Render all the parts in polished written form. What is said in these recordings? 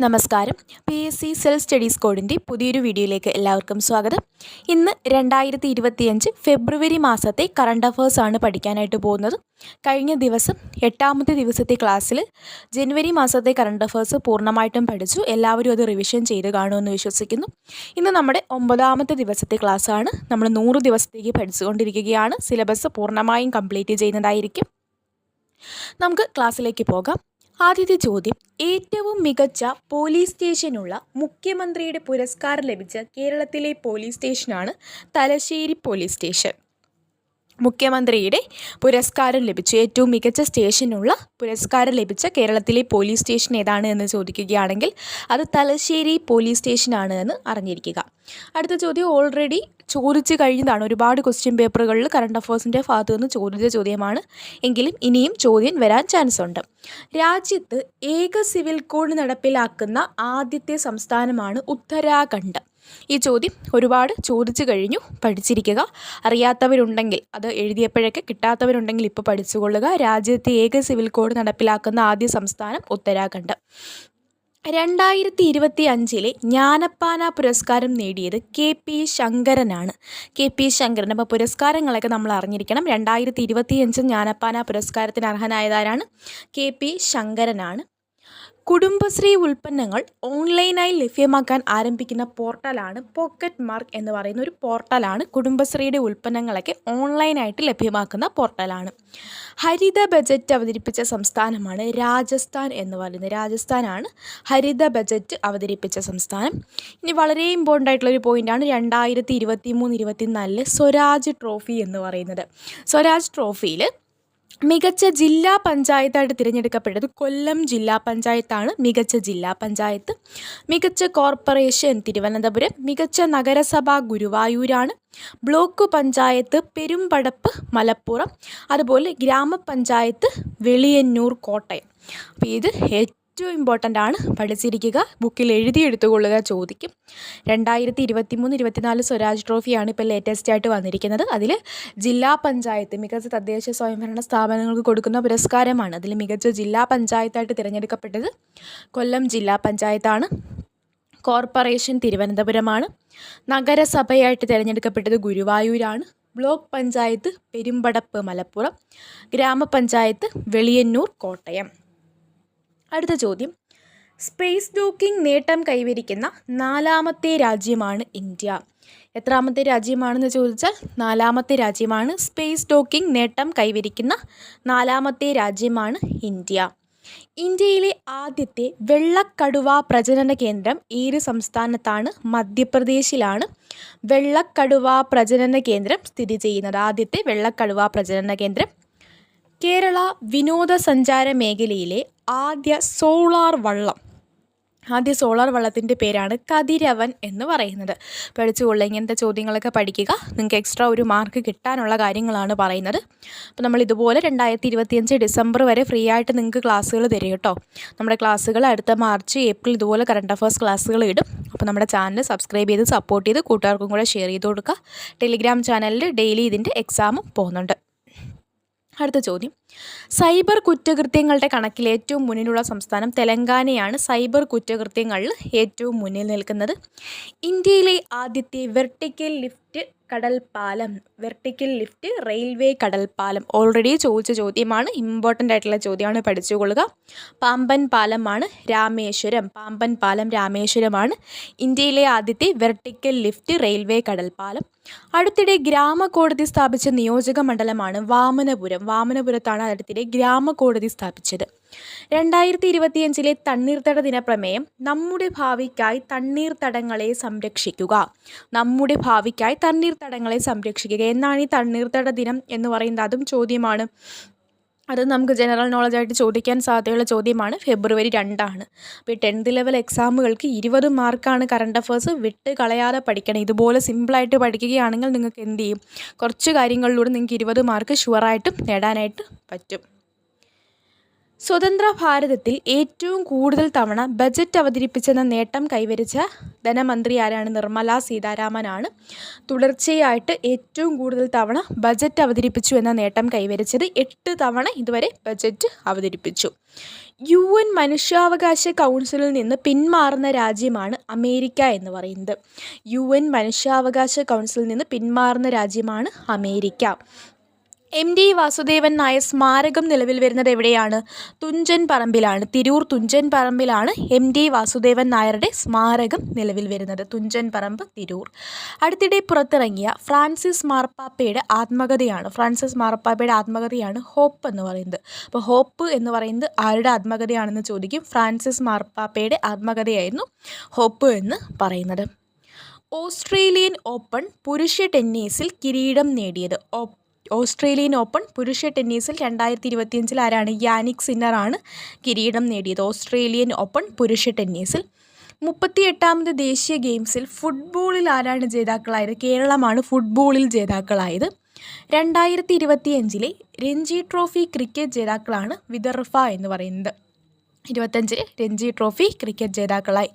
നമസ്കാരം. PSC self studies കോഡിൻ്റെ പുതിയൊരു വീഡിയോയിലേക്ക് എല്ലാവർക്കും സ്വാഗതം. ഇന്ന് 2025 ഫെബ്രുവരി മാസത്തെ കറണ്ട് അഫേഴ്സ് ആണ് പഠിക്കാനായിട്ട് പോകുന്നത്. കഴിഞ്ഞ ദിവസം 8ാമത്തെ ദിവസത്തെ ക്ലാസ്സിൽ ജനുവരി മാസത്തെ കറണ്ട് അഫേഴ്സ് പൂർണ്ണമായിട്ടും പഠിച്ചു. എല്ലാവരും അത് റിവിഷൻ ചെയ്ത് കാണുമെന്ന് വിശ്വസിക്കുന്നു. ഇന്ന് നമ്മുടെ 9ാമത്തെ ദിവസത്തെ ക്ലാസ്സാണ്. നമ്മൾ 100 ദിവസത്തേക്ക് പഠിച്ചുകൊണ്ടിരിക്കുകയാണ്. സിലബസ് പൂർണ്ണമായും കംപ്ലീറ്റ് ചെയ്യുന്നതായിരിക്കും. നമുക്ക് ക്ലാസ്സിലേക്ക് പോകാം. ആദ്യത്തെ ചോദ്യം: ഏറ്റവും മികച്ച പോലീസ് സ്റ്റേഷനുള്ള മുഖ്യമന്ത്രിയുടെ പുരസ്കാരം ലഭിച്ച കേരളത്തിലെ പോലീസ് സ്റ്റേഷനാണ് തലശ്ശേരി പോലീസ് സ്റ്റേഷൻ. മുഖ്യമന്ത്രിയുടെ പുരസ്കാരം ലഭിച്ചു ഏറ്റവും മികച്ച സ്റ്റേഷനുള്ള പുരസ്കാരം ലഭിച്ച കേരളത്തിലെ പോലീസ് സ്റ്റേഷൻ ഏതാണ് എന്ന് ചോദിക്കുകയാണെങ്കിൽ അത് തലശ്ശേരി പോലീസ് സ്റ്റേഷനാണ് എന്ന് അറിഞ്ഞിരിക്കുക. അടുത്ത ചോദ്യം ഓൾറെഡി ചോദിച്ചു കഴിഞ്ഞതാണ്. ഒരുപാട് ക്വസ്റ്റ്യൻ പേപ്പറുകളിൽ കറണ്ട് അഫേഴ്സിൻ്റെ ഭാഗത്തു നിന്ന് ചോദിച്ച ചോദ്യമാണ്. എങ്കിലും ഇനിയും ചോദ്യം വരാൻ ചാൻസ് ഉണ്ട്. രാജ്യത്ത് ഏക സിവിൽ കോഡ് നടപ്പിലാക്കുന്ന ആദ്യത്തെ സംസ്ഥാനമാണ് ഉത്തരാഖണ്ഡ്. ഈ ചോദ്യം ഒരുപാട് ചോദിച്ചു കഴിഞ്ഞു, പഠിച്ചിരിക്കുക. അറിയാത്തവരുണ്ടെങ്കിൽ അത് എഴുതിയപ്പോഴൊക്കെ കിട്ടാത്തവരുണ്ടെങ്കിൽ ഇപ്പോൾ പഠിച്ചുകൊള്ളുക. രാജ്യത്തെ ഏക സിവിൽ കോഡ് നടപ്പിലാക്കുന്ന ആദ്യ സംസ്ഥാനം ഉത്തരാഖണ്ഡ്. 2025 ജ്ഞാനപ്പാന പുരസ്കാരം നേടിയത് KP ശങ്കരനാണ്. KP ശങ്കരൻ. അപ്പോൾ പുരസ്കാരങ്ങളൊക്കെ നമ്മൾ അറിഞ്ഞിരിക്കണം. 2025 ജ്ഞാനപ്പാന പുരസ്കാരത്തിന് അർഹനായതാരാണ്? KP ശങ്കരനാണ്. കുടുംബശ്രീ ഉൽപ്പന്നങ്ങൾ ഓൺലൈനായി ലഭ്യമാക്കാൻ ആരംഭിക്കുന്ന പോർട്ടലാണ് പോക്കറ്റ് മാർക്ക് എന്ന് പറയുന്ന ഒരു പോർട്ടലാണ്. കുടുംബശ്രീയുടെ ഉൽപ്പന്നങ്ങളൊക്കെ ഓൺലൈനായിട്ട് ലഭ്യമാക്കുന്ന പോർട്ടലാണ്. ഹരിത ബജറ്റ് അവതരിപ്പിച്ച സംസ്ഥാനമാണ് രാജസ്ഥാൻ എന്ന് പറയുന്നത്. രാജസ്ഥാനാണ് ഹരിത ബജറ്റ് അവതരിപ്പിച്ച സംസ്ഥാനം. ഇനി വളരെ ഇമ്പോർട്ടൻ്റ് ആയിട്ടുള്ളൊരു പോയിൻ്റാണ് 2023-24 സ്വരാജ് ട്രോഫി എന്ന് പറയുന്നത്. സ്വരാജ് ട്രോഫിയിൽ മികച്ച ജില്ലാ പഞ്ചായത്തായിട്ട് തിരഞ്ഞെടുക്കപ്പെട്ടത് കൊല്ലം ജില്ലാ പഞ്ചായത്താണ്. മികച്ച ജില്ലാ പഞ്ചായത്ത്. മികച്ച കോർപ്പറേഷൻ തിരുവനന്തപുരം. മികച്ച നഗരസഭ ഗുരുവായൂരാണ്. ബ്ലോക്ക് പഞ്ചായത്ത് പെരുമ്പടപ്പ് മലപ്പുറം. അതുപോലെ ഗ്രാമപഞ്ചായത്ത് വെളിയന്നൂർ കോട്ടയം. അപ്പോൾ ഇത് ഏറ്റവും ഇമ്പോർട്ടൻ്റ് ആണ്, പഠിച്ചിരിക്കുക. ബുക്കിൽ എഴുതിയെടുത്തുകൊള്ളുക, ചോദിക്കും. 2023-24 സ്വരാജ് ട്രോഫിയാണ് ഇപ്പോൾ ലേറ്റസ്റ്റ് ആയിട്ട് വന്നിരിക്കുന്നത്. അതിൽ ജില്ലാ പഞ്ചായത്ത് മികച്ച തദ്ദേശ സ്വയംഭരണ സ്ഥാപനങ്ങൾക്ക് കൊടുക്കുന്ന പുരസ്കാരമാണ്. അതിൽ മികച്ച ജില്ലാ പഞ്ചായത്തായിട്ട് തിരഞ്ഞെടുക്കപ്പെട്ടത് കൊല്ലം ജില്ലാ പഞ്ചായത്താണ്. കോർപ്പറേഷൻ തിരുവനന്തപുരമാണ്. നഗരസഭയായിട്ട് തിരഞ്ഞെടുക്കപ്പെട്ടത് ഗുരുവായൂരാണ്. ബ്ലോക്ക് പഞ്ചായത്ത് പെരുമ്പടപ്പ് മലപ്പുറം. ഗ്രാമപഞ്ചായത്ത് വെളിയന്നൂർ കോട്ടയം. അടുത്ത ചോദ്യം: സ്പേസ് ഡോക്കിംഗ് നേട്ടം കൈവരിക്കുന്ന 4ാമത്തെ രാജ്യമാണ് ഇന്ത്യ. എത്രാമത്തെ രാജ്യമാണെന്ന് ചോദിച്ചാൽ 4ാമത്തെ രാജ്യമാണ്. സ്പേസ് ഡോക്കിംഗ് നേട്ടം കൈവരിക്കുന്ന 4ാമത്തെ രാജ്യമാണ് ഇന്ത്യ. ഇന്ത്യയിലെ ആദ്യത്തെ വെള്ളക്കടുവ പ്രജനന കേന്ദ്രം ഏത് സംസ്ഥാനത്താണ്? മധ്യപ്രദേശിലാണ് വെള്ളക്കടുവ പ്രജനന കേന്ദ്രം സ്ഥിതി ചെയ്യുന്നത്. ആദ്യത്തെ വെള്ളക്കടുവ പ്രജനന കേന്ദ്രം. കേരള വിനോദസഞ്ചാര മേഖലയിലെ ആദ്യ സോളാർ വള്ളത്തിൻ്റെ പേരാണ് കതിരവൻ എന്ന് പറയുന്നത്. പഠിച്ചുകൊള്ളുക. ഇങ്ങനത്തെ ചോദ്യങ്ങളൊക്കെ പഠിക്കുക. നിങ്ങൾക്ക് എക്സ്ട്രാ ഒരു മാർക്ക് കിട്ടാനുള്ള കാര്യങ്ങളാണ് പറയുന്നത്. അപ്പോൾ നമ്മൾ ഇതുപോലെ 2025 ഡിസംബർ വരെ ഫ്രീ ആയിട്ട് നിങ്ങൾക്ക് ക്ലാസ്സുകൾ തരും കേട്ടോ. നമ്മുടെ ക്ലാസ്സുകൾ അടുത്ത മാർച്ച് ഏപ്രിൽ ഇതുപോലെ കറണ്ട് അഫേഴ്സ് ക്ലാസ്സുകൾ ഇടും. അപ്പോൾ നമ്മുടെ ചാനൽ സബ്സ്ക്രൈബ് ചെയ്ത് സപ്പോർട്ട് ചെയ്ത് കൂട്ടുകാർക്കും കൂടെ ഷെയർ ചെയ്ത് കൊടുക്കുക. ടെലിഗ്രാം ചാനലിൽ ഡെയിലി ഇതിൻ്റെ എക്സാമും പോകുന്നുണ്ട്. അടുത്ത ചോദ്യം: സൈബർ കുറ്റകൃത്യങ്ങളുടെ കണക്കിൽ ഏറ്റവും മുന്നിലുള്ള സംസ്ഥാനം തെലങ്കാനയാണ്. സൈബർ കുറ്റകൃത്യങ്ങളിൽ ഏറ്റവും മുന്നിൽ നിൽക്കുന്നത്. ഇന്ത്യയിലെ ആദ്യത്തെ വെർട്ടിക്കൽ ലിഫ്റ്റ് റെയിൽവേ കടൽപ്പാലം. ഓൾറെഡി ചോദിച്ച ചോദ്യമാണ്. ഇമ്പോർട്ടൻ്റ് ആയിട്ടുള്ള ചോദ്യമാണ്, പഠിച്ചുകൊള്ളുക. പാമ്പൻ പാലമാണ് രാമേശ്വരം. പാമ്പൻ പാലം രാമേശ്വരമാണ് ഇന്ത്യയിലെ ആദ്യത്തെ വെർട്ടിക്കൽ ലിഫ്റ്റ് റെയിൽവേ കടൽപ്പാലം. അടുത്തിടെ ഗ്രാമകോടതി സ്ഥാപിച്ച നിയോജക മണ്ഡലമാണ് വാമനപുരം. വാമനപുരത്താണ് അടുത്തിടെ ഗ്രാമകോടതി സ്ഥാപിച്ചത്. 2025 തണ്ണീർത്തട ദിനപ്രമേയം നമ്മുടെ ഭാവിക്കായി തണ്ണീർത്തടങ്ങളെ സംരക്ഷിക്കുക. നമ്മുടെ ഭാവിക്കായി തണ്ണീർത്തടങ്ങളെ സംരക്ഷിക്കുക എന്നാണ് ഈ തണ്ണീർത്തട ദിനം എന്ന് പറയുന്നത്. അതും ചോദ്യമാണ്. അത് നമുക്ക് ജനറൽ നോളജായിട്ട് ചോദിക്കാൻ സാധ്യതയുള്ള ചോദ്യമാണ്. ഫെബ്രുവരി 2 അപ്പോൾ 10th ലെവൽ എക്സാമുകൾക്ക് 20 മാർക്കാണ് കറണ്ട് അഫേഴ്സ്. വിട്ട് കളയാതെ പഠിക്കണം. ഇതുപോലെ സിമ്പിളായിട്ട് പഠിക്കുകയാണെങ്കിൽ നിങ്ങൾക്ക് എന്ത് ചെയ്യും? കുറച്ച് കാര്യങ്ങളിലൂടെ നിങ്ങൾക്ക് 20 മാർക്ക് ഷുവറായിട്ടും നേടാനായിട്ട് പറ്റും. സ്വതന്ത്ര ഭാരതത്തിൽ ഏറ്റവും കൂടുതൽ തവണ ബജറ്റ് അവതരിപ്പിച്ചെന്ന നേട്ടം കൈവരിച്ച ധനമന്ത്രി ആരാണ്? നിർമ്മല സീതാരാമനാണ്. തുടർച്ചയായിട്ട് ഏറ്റവും കൂടുതൽ തവണ ബജറ്റ് അവതരിപ്പിച്ചു എന്ന നേട്ടം കൈവരിച്ചത് 8 തവണ ഇതുവരെ ബജറ്റ് അവതരിപ്പിച്ചു. UN മനുഷ്യാവകാശ കൗൺസിലിൽ നിന്ന് പിന്മാറുന്ന രാജ്യമാണ് അമേരിക്ക എന്ന് പറയുന്നത്. UN മനുഷ്യാവകാശ കൗൺസിലിൽ നിന്ന് പിന്മാറുന്ന രാജ്യമാണ് അമേരിക്ക. MD വാസുദേവൻ നായർ സ്മാരകം നിലവിൽ വരുന്നത് എവിടെയാണ്? തുഞ്ചൻ പറമ്പിലാണ്. തിരൂർ തുഞ്ചൻ പറമ്പിലാണ് MD വാസുദേവൻ നായരുടെ സ്മാരകം നിലവിൽ വരുന്നത്. തുഞ്ചൻ പറമ്പ്, തിരൂർ. അടുത്തിടെ പുറത്തിറങ്ങിയ ഫ്രാൻസിസ് മാർപ്പാപ്പയുടെ ആത്മകഥയാണ്. ഫ്രാൻസിസ് മാർപ്പാപ്പയുടെ ആത്മകഥയാണ് ഹോപ്പ് എന്ന് പറയുന്നത്. അപ്പോൾ ഹോപ്പ് എന്ന് പറയുന്നത് ആരുടെ ആത്മകഥയാണെന്ന് ചോദിക്കും. ഫ്രാൻസിസ് മാർപ്പാപ്പയുടെ ആത്മകഥയായിരുന്നു ഹോപ്പ് എന്ന് പറയുന്നത്. ഓസ്ട്രേലിയൻ ഓപ്പൺ പുരുഷ ടെന്നീസിൽ കിരീടം നേടിയത്. ഓസ്ട്രേലിയൻ ഓപ്പൺ പുരുഷ ടെന്നീസിൽ 2025 ആരാണ്? യാനിക് സിന്നറാണ് കിരീടം നേടിയത്. ഓസ്ട്രേലിയൻ ഓപ്പൺ പുരുഷ ടെന്നീസിൽ. 38ാമത് ദേശീയ ഗെയിംസിൽ ഫുട്ബോളിൽ ആരാണ് ജേതാക്കളായത്? കേരളമാണ് ഫുട്ബോളിൽ ജേതാക്കളായത്. 2025 രഞ്ജി ട്രോഫി ക്രിക്കറ്റ് ജേതാക്കളാണ് വിദർഭ എന്ന് പറയുന്നത്. 25 രഞ്ജി ട്രോഫി ക്രിക്കറ്റ് ജേതാക്കളായി.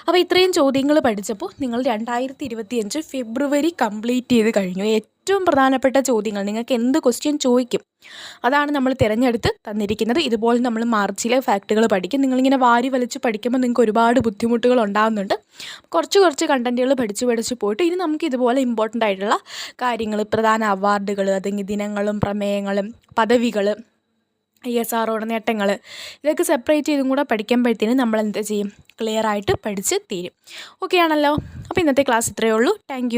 അപ്പോൾ ഇത്രയും ചോദ്യങ്ങൾ പഠിച്ചപ്പോൾ നിങ്ങൾ 2025 ഫെബ്രുവരി കംപ്ലീറ്റ് ചെയ്ത് കഴിഞ്ഞു. ഏറ്റവും പ്രധാനപ്പെട്ട ചോദ്യങ്ങൾ, നിങ്ങൾക്ക് എന്ത് ക്വസ്റ്റ്യൻ ചോദിക്കും അതാണ് നമ്മൾ തിരഞ്ഞെടുത്ത് തന്നിരിക്കുന്നത്. ഇതുപോലെ നമ്മൾ മാർച്ചിലെ ഫാക്റ്റുകൾ പഠിക്കും. നിങ്ങളിങ്ങനെ വാരി വലിച്ച് പഠിക്കുമ്പോൾ നിങ്ങൾക്ക് ഒരുപാട് ബുദ്ധിമുട്ടുകൾ ഉണ്ടാകുന്നുണ്ട്. കുറച്ച് കണ്ടൻറ്റുകൾ പഠിച്ച് പോയിട്ട് ഇനി നമുക്ക് ഇതുപോലെ ഇമ്പോർട്ടൻ്റ് ആയിട്ടുള്ള കാര്യങ്ങൾ, പ്രധാന അവാർഡുകൾ, അല്ലെങ്കിൽ ദിനങ്ങളും പ്രമേയങ്ങളും പദവികൾ, ISROയുടെ നേട്ടങ്ങൾ, ഇതൊക്കെ സെപ്പറേറ്റ് ചെയ്തും കൂടെ പഠിക്കുമ്പോഴത്തേനും നമ്മൾ എന്ത് ചെയ്യും? ക്ലിയർ ആയിട്ട് പഠിച്ച് തീരും. ഓക്കെ ആണല്ലോ. അപ്പോൾ ഇന്നത്തെ ക്ലാസ് ഇത്രയേ ഉള്ളൂ. താങ്ക്